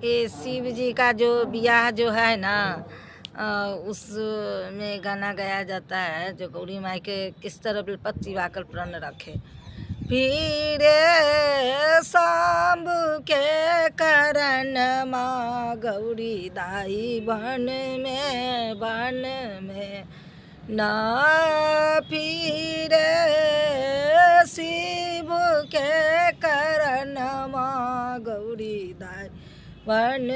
ये शिव जी का जो ब्याह जो है ना, उस में गाना गाया जाता है जो गौरी माई के किस तरह विपत्ति वाकर प्रण रखे। फिर सांब के करन माँ गौरी दाई बन में ना फिर शिव के करन माँ गौरी दाई बन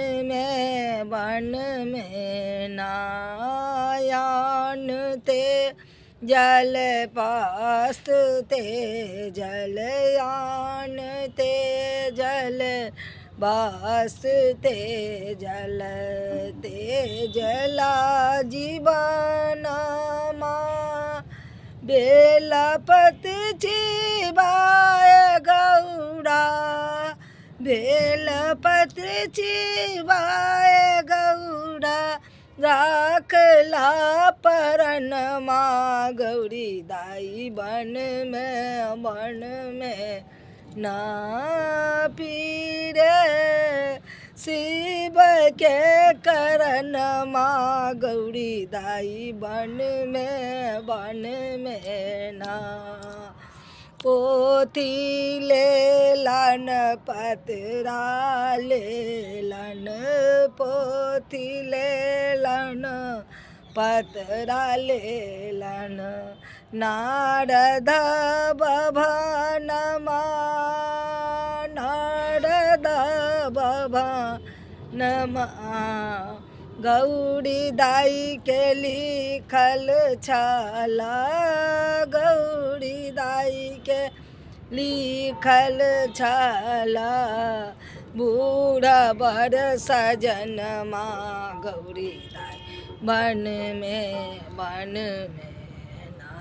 में नायान ते जल पास्त ते जलयान ते जल बास ते जला जीवन माँ बेलपत चिबाए गौड़ा बेलपत्र चिबाए गौड़ा राखला परन माँ गौरी दाई बन में ना पीरे शिव के करन माँ गौरी दाई बन में ना पोथी ले लन पतरा ले लन पोथी ले लन पतरा ले लन नारद भवन नारद भवन गौरी दाई के लिखल छाला गौरी दाई के लिखल छाला बूढ़ा बड़ सजन माँ गौरी दाई बन में ना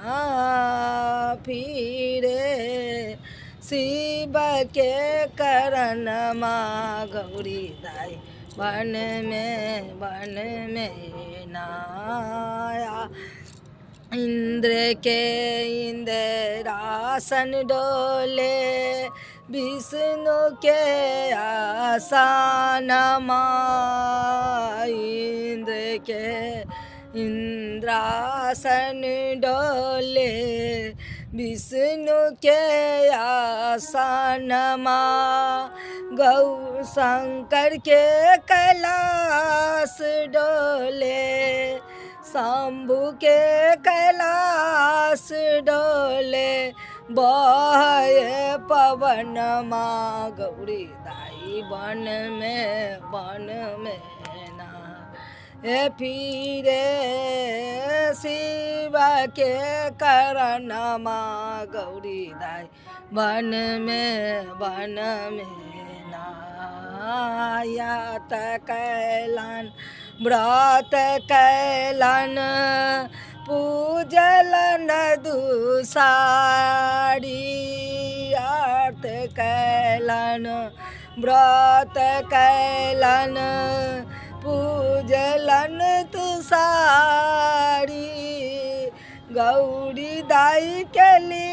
फिरे शिव के करन माँ गौरी दाई बन में नाया इंद्र के इंद्रासन डोले विष्णु के आसन माँ इंद्र के इंद्रासन डोले विष्णु के आसन माँ गौ शंकर के कैलाश डोले शंभु के कैलाश डोले बहे पवन माँ गौरी दाई बन में ना ए फिरे शिव के करन माँ गौरी दाई बन में नायात कैलन व्रत कैलन पूजलन दुसारी अर्थ कैलन व्रत कैलन पूजलन तुसारी गौरी दाई के लिए